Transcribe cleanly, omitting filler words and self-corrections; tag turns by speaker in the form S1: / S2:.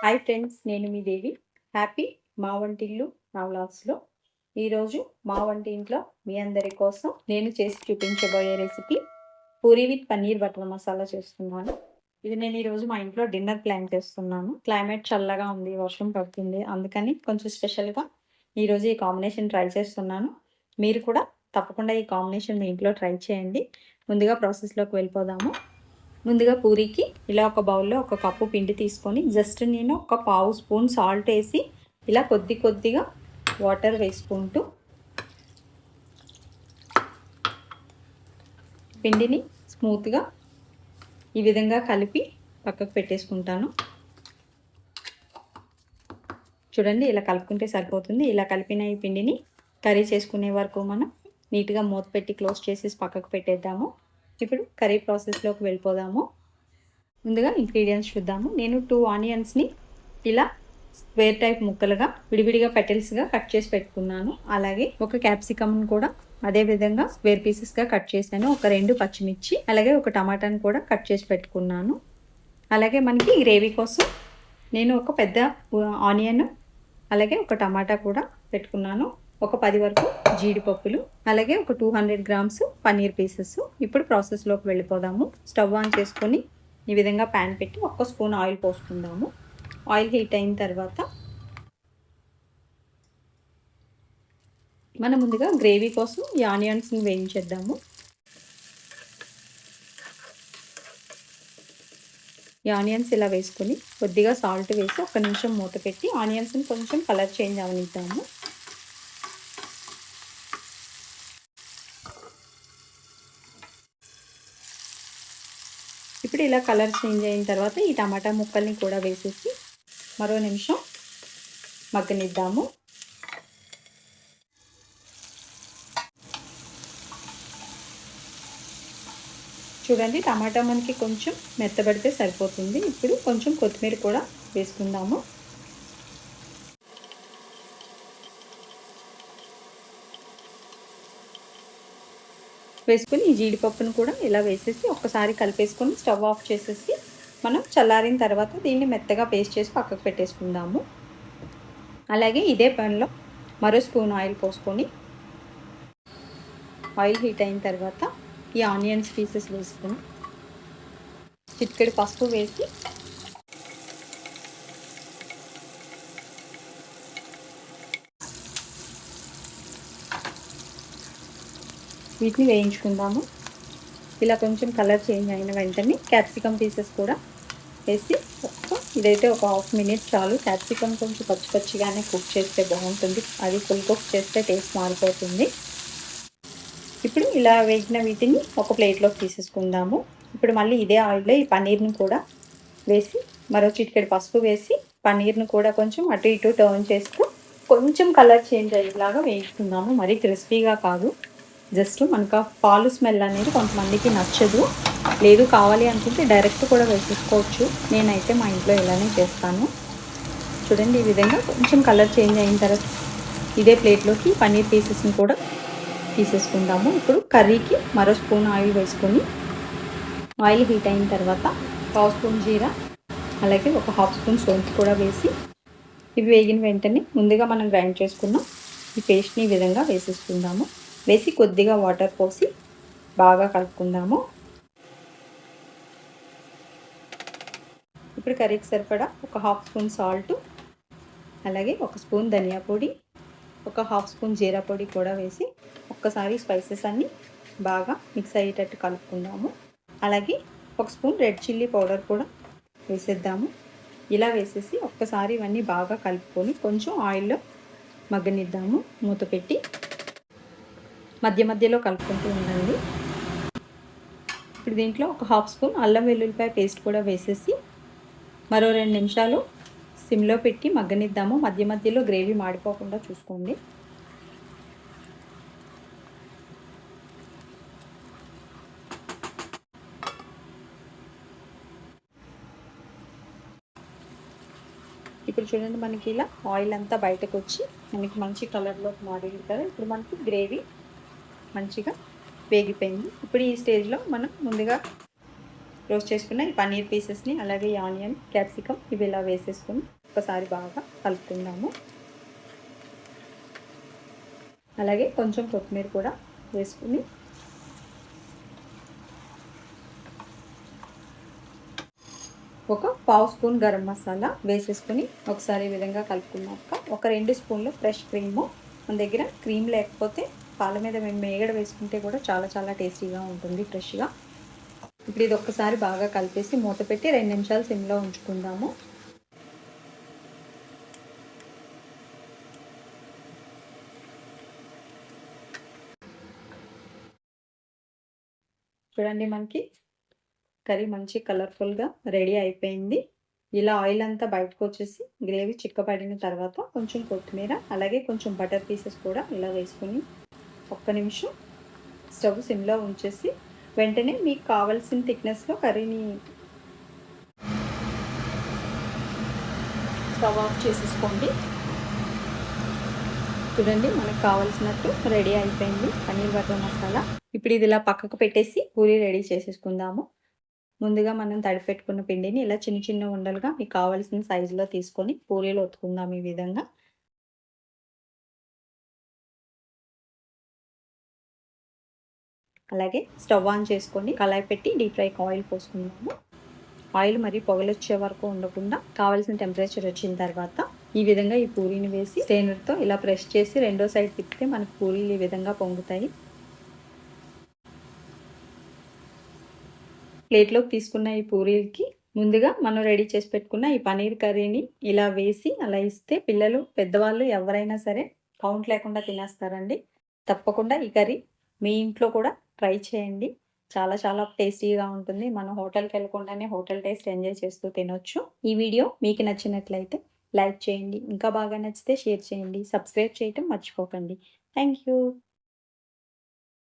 S1: Hi friends, నేను మీ దేవి. Happy మా వంటిల్లు నా వ్లాగ్స్లో ఈరోజు మా వంటింట్లో మీ అందరి కోసం నేను చేసి చూపించబోయే recipe puri with paneer butter masala చేస్తున్నాను. ఇది నేను ఈరోజు మా ఇంట్లో డిన్నర్ ప్లాన్ చేస్తున్నాను. క్లైమేట్ చల్లగా ఉంది, వర్షం పడుతుంది, అందుకని కొంచెం స్పెషల్గా ఈరోజు ఈ కాంబినేషన్ ట్రై చేస్తున్నాను. మీరు కూడా తప్పకుండా ఈ కాంబినేషన్ మీ ఇంట్లో ట్రై చేయండి. ముందుగా ప్రాసెస్లోకి వెళ్ళిపోదాము. ముందుగా పూరీకి ఇలా ఒక బౌల్లో ఒక కప్పు పిండి తీసుకొని జస్ట్ నేను ఒక పావు స్పూన్ సాల్ట్ వేసి ఇలా కొద్దిగా వాటర్ వేసుకుంటూ పిండిని స్మూత్గా ఈ విధంగా కలిపి పక్కకు పెట్టేసుకుంటాను. చూడండి, ఇలా కలుపుకుంటే సరిపోతుంది. ఇలా కలిపిన ఈ పిండిని కర్రీ చేసుకునే వరకు మనం నీట్గా మూత పెట్టి క్లోజ్ చేసేసి పక్కకు పెట్టేద్దాము. ఇప్పుడు కర్రీ ప్రాసెస్లోకి వెళ్ళిపోదాము. ముందుగా ఇంగ్రీడియంట్స్ చూద్దాము. నేను 2 ఆనియన్స్ని ఇలా స్క్వేర్ టైప్ ముక్కలుగా విడివిడిగా పెటల్స్గా కట్ చేసి పెట్టుకున్నాను. అలాగే ఒక క్యాప్సికమ్ కూడా అదే విధంగా స్క్వేర్ పీసెస్గా కట్ చేశాను. ఒక 2 పచ్చిమిర్చి, అలాగే ఒక టమాటాను కూడా కట్ చేసి పెట్టుకున్నాను. అలాగే మనకి గ్రేవీ కోసం నేను ఒక పెద్ద ఆనియన్, అలాగే ఒక టమాటా కూడా పెట్టుకున్నాను. ఒక 10 వరకు జీడిపప్పులు, అలాగే ఒక 200 గ్రామ్స్ పన్నీర్ పీసెస్. ఇప్పుడు ప్రాసెస్లోకి వెళ్ళిపోదాము. స్టవ్ ఆన్ చేసుకొని ఈ విధంగా ప్యాన్ పెట్టి 1 స్పూన్ ఆయిల్ పోసుకుందాము. ఆయిల్ హీట్ అయిన తర్వాత మనం ముందుగా గ్రేవీ కోసం ఈ ఆనియన్స్ని వేయించేద్దాము. ఈ ఆనియన్స్ ఇలా వేసుకొని కొద్దిగా సాల్ట్ వేసి 1 నిమిషం మూత పెట్టి ఆనియన్స్ని కొంచెం కలర్ చేంజ్ అవనిద్దాము. ఇప్పుడు ఇలా కలర్ చేంజ్ అయిన తర్వాత ఈ టమాటా ముక్కల్ని కూడా వేసేసి మరో నిమిషం మగ్గనిద్దాము. చూడండి, టమాటా మనకి కొంచెం మెత్తబడితే సరిపోతుంది. ఇప్పుడు కొంచెం కొత్తిమీర కూడా వేసుకుందాము. వేసుకొని ఈ జీడిపప్పును కూడా ఇలా వేసేసి ఒక్కసారి కలిపేసుకొని స్టవ్ ఆఫ్ చేసేసి మనం చల్లారిన తర్వాత దీన్ని మెత్తగా పేస్ట్ చేసి పక్కకు పెట్టేసుకుందాము. అలాగే ఇదే ప్యాన్లో మరో స్పూన్ ఆయిల్ పోసుకొని ఆయిల్ హీట్ అయిన తర్వాత ఈ ఆనియన్స్ పీసెస్ వేసుకొని చిటికెడు పసుపు వేసి వీటిని వేయించుకుందాము. ఇలా కొంచెం కలర్ చేంజ్ అయిన వెంటనే క్యాప్సికమ్ పీసెస్ కూడా వేసి ఇదైతే ఒక 1/2 మినిట్ చాలు. క్యాప్సికమ్ కొంచెం పచ్చిగానే కుక్ చేస్తే బాగుంటుంది, అది ఫుల్ కుక్ చేస్తే టేస్ట్ మారిపోతుంది. ఇప్పుడు ఇలా వేగిన వీటిని ఒక ప్లేట్లోకి తీసేసుకుందాము. ఇప్పుడు మళ్ళీ ఇదే ఆయిల్లో ఈ పన్నీర్ని కూడా వేసి మరో చిటికెడు పసుపు వేసి పన్నీర్ని కూడా కొంచెం అటు ఇటు టర్న్ చేస్తూ కొంచెం కలర్ చేంజ్ అయ్యేలాగా వేయించుకుందాము. మరీ క్రిస్పీగా కాదు, జస్ట్ మనకు పాలు స్మెల్ అనేది కొంతమందికి నచ్చదు. లేదు కావాలి అనుకుంటే డైరెక్ట్ కూడా వేసేసుకోవచ్చు. నేనైతే మా ఇంట్లో ఇలానే చేస్తాను. చూడండి, ఈ విధంగా కొంచెం కలర్ చేంజ్ అయిన తర్వాత ఇదే ప్లేట్లోకి పన్నీర్ పీసెస్ని కూడా తీసేసుకుందాము. ఇప్పుడు కర్రీకి మరో స్పూన్ ఆయిల్ వేసుకొని ఆయిల్ హీట్ అయిన తర్వాత 1/2 స్పూన్ జీరా, అలాగే ఒక 1/2 స్పూన్ సోంపు కూడా వేసి ఇవి వేగిన వెంటనే ముందుగా మనం గ్రైండ్ చేసుకున్న ఈ పేస్ట్ని ఈ విధంగా వేసేసుకుందాము. వేసి కొద్దిగా వాటర్ పోసి బాగా కలుపుకుందాము. ఇప్పుడు కర్రీకి సరిపడా ఒక 1/2 స్పూన్ సాల్ట్, అలాగే 1 స్పూన్ ధనియా పొడి, ఒక 1/2 స్పూన్ జీరా పొడి కూడా వేసి ఒక్కసారి స్పైసెస్ అన్నీ బాగా మిక్స్ అయ్యేటట్టు కలుపుకుందాము. అలాగే 1 స్పూన్ రెడ్ చిల్లీ పౌడర్ కూడా వేసేద్దాము. ఇలా వేసేసి ఒక్కసారి ఇవన్నీ బాగా కలుపుకొని కొంచెం ఆయిల్లో మగ్గనిద్దాము. మూత పెట్టి మధ్యలో కలుపుకుంటూ ఉండండి. ఇప్పుడు దీంట్లో ఒక 1/2 స్పూన్ అల్లం వెల్లుల్లిపాయ పేస్ట్ కూడా వేసేసి మరో 2 నిమిషాలు సిమ్లో పెట్టి మగ్గనిద్దాము. మధ్యలో గ్రేవీ మాడిపోకుండా చూసుకోండి. ఇప్పుడు చూడండి, మనకి ఇలా ఆయిల్ అంతా బయటకు వచ్చి మనకి మంచి కలర్లో మారింది కదా. ఇప్పుడు మనకి గ్రేవీ మంచిగా వేగిపోయింది. ఇప్పుడు ఈ స్టేజ్లో మనం ముందుగా రోస్ట్ చేసుకున్న ఈ పన్నీర్ పీసెస్ని అలాగే ఈ ఆనియన్, క్యాప్సికమ్ ఇవి ఇలా వేసేసుకొని ఒకసారి బాగా కలుపుకుందాము. అలాగే కొంచెం కొత్తిమీర కూడా వేసుకుని ఒక పావు స్పూన్ గరం మసాలా వేసేసుకుని ఒకసారి ఈ విధంగా కలుపుకున్నాక ఒక 2 స్పూన్లు ఫ్రెష్ క్రీము. మన దగ్గర క్రీమ్ లేకపోతే పాల మీద మేము మేగడ వేసుకుంటే కూడా చాలా చాలా టేస్టీగా ఉంటుంది ఫ్రెష్గా. ఇప్పుడు ఇది ఒక్కసారి బాగా కలిపేసి మూత పెట్టి 2 నిమిషాలు సిమ్లో ఉంచుకుందాము. చూడండి, మనకి కర్రీ మంచి కలర్ఫుల్గా రెడీ అయిపోయింది. ఇలా ఆయిల్ అంతా బయటకు వచ్చేసి గ్రేవీ చిక్కబడిన తర్వాత కొంచెం కొత్తిమీర అలాగే కొంచెం బటర్ పీసెస్ కూడా ఇలా వేసుకొని ఒక్క నిమిషం స్టవ్ సిమ్లో ఉంచేసి వెంటనే మీకు కావాల్సిన థిక్నెస్లో కర్రీని స్టవ్ ఆఫ్ చేసేసుకోండి. చూడండి, మనకు కావాల్సినట్టు రెడీ అయిపోయింది పన్నీర్ బటర్ మసాలా. ఇప్పుడు ఇది ఇలా పక్కకు పెట్టేసి పూరీ రెడీ చేసేసుకుందాము. ముందుగా మనం తడిపెట్టుకున్న పిండిని ఇలా చిన్న చిన్న ఉండలుగా మీకు కావాల్సిన సైజులో తీసుకొని పూరీలు ఒత్తుకుందాం ఈ విధంగా. అలాగే స్టవ్ ఆన్ చేసుకొని కళాయి పెట్టి డీప్ ఫ్రైకి ఆయిల్ పోసుకుందాము. ఆయిల్ మరి పొగలొచ్చే వరకు ఉండకుండా కావాల్సిన టెంపరేచర్ వచ్చిన తర్వాత ఈ విధంగా ఈ పూరీని వేసి స్టెయినర్తో ఇలా ప్రెస్ చేసి రెండో సైడ్ తిప్పితే మనకు పూరీలు ఈ విధంగా పొంగుతాయి. ప్లేట్లోకి తీసుకున్న ఈ పూరీలకి ముందుగా మనం రెడీ చేసి పెట్టుకున్న ఈ పన్నీర్ కర్రీని ఇలా వేసి అలా ఇస్తే పిల్లలు, పెద్దవాళ్ళు ఎవరైనా సరే కౌంట్ లేకుండా తినేస్తారండి. తప్పకుండా ఈ కర్రీ మీ ఇంట్లో కూడా ట్రై చేయండి. చాలా చాలా టేస్టీగా ఉంటుంది. మనం హోటల్కి వెళ్ళకుండానే హోటల్ టేస్ట్ ఎంజాయ్ చేస్తూ తినొచ్చు. ఈ వీడియో మీకు నచ్చినట్లయితే లైక్ చేయండి. ఇంకా బాగా నచ్చితే షేర్ చేయండి. సబ్స్క్రైబ్ చేయటం మర్చిపోకండి. Thank you.